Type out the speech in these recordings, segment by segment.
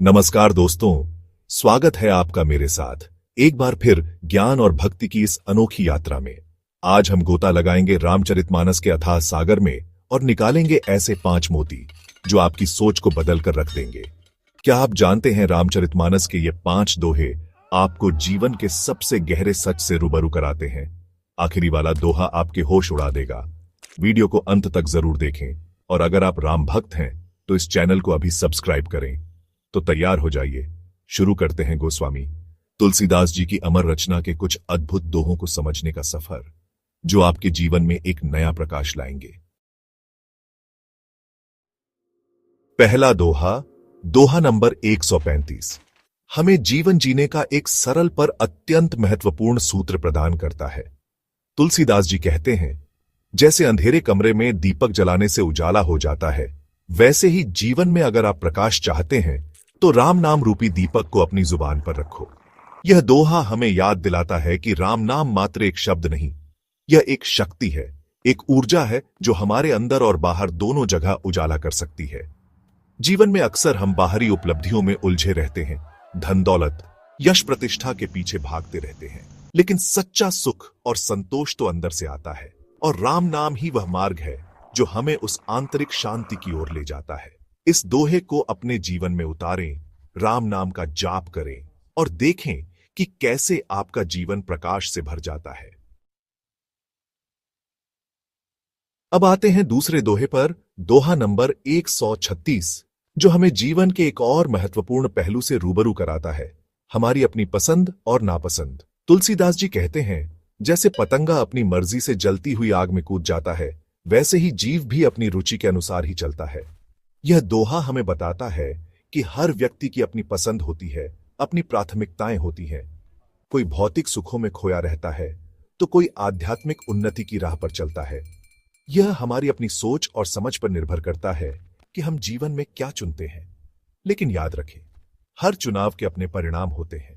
नमस्कार दोस्तों, स्वागत है आपका मेरे साथ एक बार फिर ज्ञान और भक्ति की इस अनोखी यात्रा में। आज हम गोता लगाएंगे रामचरितमानस के अथाह सागर में और निकालेंगे ऐसे 5 मोती जो आपकी सोच को बदल कर रख देंगे। क्या आप जानते हैं रामचरितमानस के ये 5 दोहे आपको जीवन के सबसे गहरे सच से रूबरू कराते हैं। आखिरी वाला दोहा आपके होश उड़ा देगा। वीडियो को अंत तक जरूर देखें और अगर आप राम भक्त हैं तो इस चैनल को अभी सब्सक्राइब करें। तो तैयार हो जाइए, शुरू करते हैं गोस्वामी तुलसीदास जी की अमर रचना के कुछ अद्भुत दोहों को समझने का सफर, जो आपके जीवन में एक नया प्रकाश लाएंगे। पहला दोहा, दोहा नंबर 135, हमें जीवन जीने का एक सरल पर अत्यंत महत्वपूर्ण सूत्र प्रदान करता है। तुलसीदास जी कहते हैं, जैसे अंधेरे कमरे में दीपक जलाने से उजाला हो जाता है, वैसे ही जीवन में अगर आप प्रकाश चाहते हैं तो राम नाम रूपी दीपक को अपनी जुबान पर रखो। यह दोहा हमें याद दिलाता है कि राम नाम मात्र एक शब्द नहीं, यह एक शक्ति है, एक ऊर्जा है जो हमारे अंदर और बाहर दोनों जगह उजाला कर सकती है। जीवन में अक्सर हम बाहरी उपलब्धियों में उलझे रहते हैं, धन दौलत, यश प्रतिष्ठा के पीछे भागते रहते हैं, लेकिन सच्चा सुख और संतोष तो अंदर से आता है और राम नाम ही वह मार्ग है जो हमें उस आंतरिक शांति की ओर ले जाता है। इस दोहे को अपने जीवन में उतारें, राम नाम का जाप करें और देखें कि कैसे आपका जीवन प्रकाश से भर जाता है। अब आते हैं दूसरे दोहे पर, दोहा नंबर 136, जो हमें जीवन के एक और महत्वपूर्ण पहलू से रूबरू कराता है, हमारी अपनी पसंद और नापसंद। तुलसीदास जी कहते हैं, जैसे पतंगा अपनी मर्जी से जलती हुई आग में कूद जाता है, वैसे ही जीव भी अपनी रुचि के अनुसार ही चलता है। यह दोहा हमें बताता है कि हर व्यक्ति की अपनी पसंद होती है, अपनी प्राथमिकताएं होती हैं। कोई भौतिक सुखों में खोया रहता है तो कोई आध्यात्मिक उन्नति की राह पर चलता है। यह हमारी अपनी सोच और समझ पर निर्भर करता है कि हम जीवन में क्या चुनते हैं। लेकिन याद रखें, हर चुनाव के अपने परिणाम होते हैं।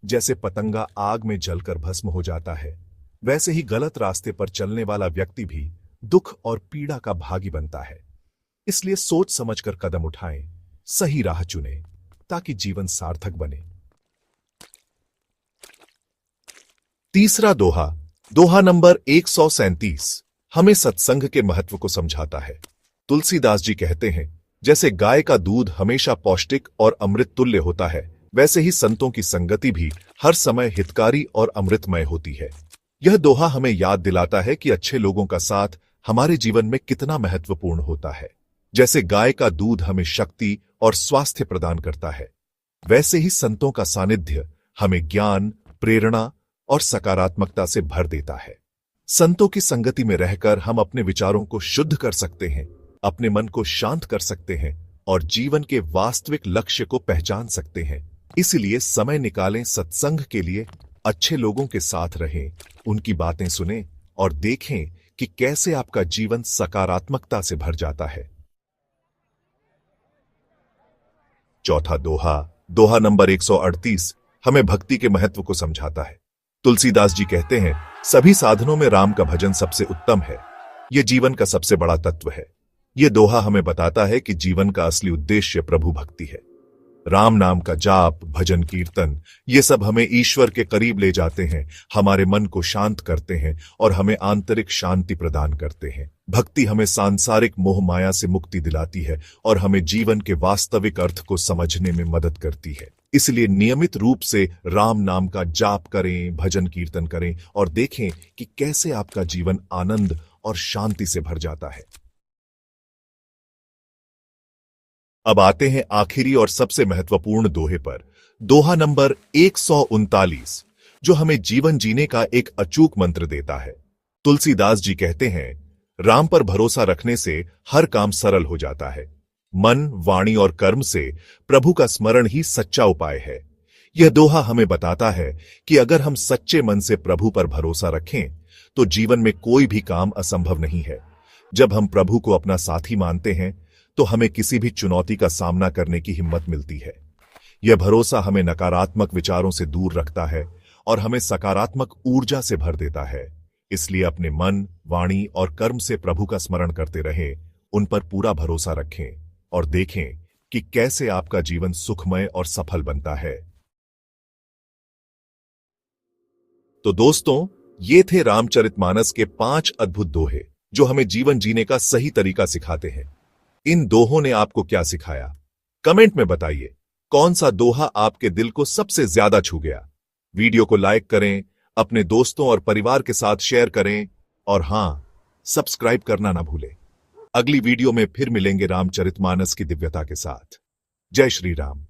जैसे पतंगा आग में जलकर भस्म हो जाता है, वैसे ही गलत रास्ते पर चलने वाला व्यक्ति भी दुख और पीड़ा का भागी बनता है। इसलिए सोच समझकर कदम उठाएं, सही राह चुनें, ताकि जीवन सार्थक बने। तीसरा दोहा, दोहा नंबर 137, हमें सत्संग के महत्व को समझाता है। तुलसीदास जी कहते हैं, जैसे गाय का दूध हमेशा पौष्टिक और अमृत तुल्य होता है, वैसे ही संतों की संगति भी हर समय हितकारी और अमृतमय होती है। यह दोहा हमें याद दिलाता है कि अच्छे लोगों का साथ हमारे जीवन में कितना महत्वपूर्ण होता है। जैसे गाय का दूध हमें शक्ति और स्वास्थ्य प्रदान करता है, वैसे ही संतों का सानिध्य हमें ज्ञान, प्रेरणा और सकारात्मकता से भर देता है। संतों की संगति में रहकर हम अपने विचारों को शुद्ध कर सकते हैं, अपने मन को शांत कर सकते हैं और जीवन के वास्तविक लक्ष्य को पहचान सकते हैं। इसलिए समय निकालें सत्संग के लिए, अच्छे लोगों के साथ रहें, उनकी बातें सुनें और देखें कि कैसे आपका जीवन सकारात्मकता से भर जाता है। चौथा दोहा, दोहा नंबर 138, हमें भक्ति के महत्व को समझाता है। तुलसीदास जी कहते हैं, सभी साधनों में राम का भजन सबसे उत्तम है, यह जीवन का सबसे बड़ा तत्व है। यह दोहा हमें बताता है कि जीवन का असली उद्देश्य प्रभु भक्ति है। राम नाम का जाप, भजन, कीर्तन, ये सब हमें ईश्वर के करीब ले जाते हैं, हमारे मन को शांत करते हैं और हमें आंतरिक शांति प्रदान करते हैं। भक्ति हमें सांसारिक मोह माया से मुक्ति दिलाती है और हमें जीवन के वास्तविक अर्थ को समझने में मदद करती है। इसलिए नियमित रूप से राम नाम का जाप करें, भजन कीर्तन करें और देखें कि कैसे आपका जीवन आनंद और शांति से भर जाता है। अब आते हैं आखिरी और सबसे महत्वपूर्ण दोहे पर, दोहा नंबर 139, जो हमें जीवन जीने का एक अचूक मंत्र देता है। तुलसीदास जी कहते हैं, राम पर भरोसा रखने से हर काम सरल हो जाता है। मन, वाणी और कर्म से प्रभु का स्मरण ही सच्चा उपाय है। यह दोहा हमें बताता है कि अगर हम सच्चे मन से प्रभु पर भरोसा रखें तो जीवन में कोई भी काम असंभव नहीं है। जब हम प्रभु को अपना साथी मानते हैं तो हमें किसी भी चुनौती का सामना करने की हिम्मत मिलती है। यह भरोसा हमें नकारात्मक विचारों से दूर रखता है और हमें सकारात्मक ऊर्जा से भर देता है। इसलिए अपने मन, वाणी और कर्म से प्रभु का स्मरण करते रहें, उन पर पूरा भरोसा रखें और देखें कि कैसे आपका जीवन सुखमय और सफल बनता है। तो दोस्तों, ये थे रामचरितमानस के 5 अद्भुत दोहे जो हमें जीवन जीने का सही तरीका सिखाते हैं। इन दोहों ने आपको क्या सिखाया? कमेंट में बताइए, कौन सा दोहा आपके दिल को सबसे ज्यादा छू गया? वीडियो को लाइक करें, अपने दोस्तों और परिवार के साथ शेयर करें और हां, सब्सक्राइब करना ना भूलें। अगली वीडियो में फिर मिलेंगे रामचरितमानस की दिव्यता के साथ। जय श्री राम।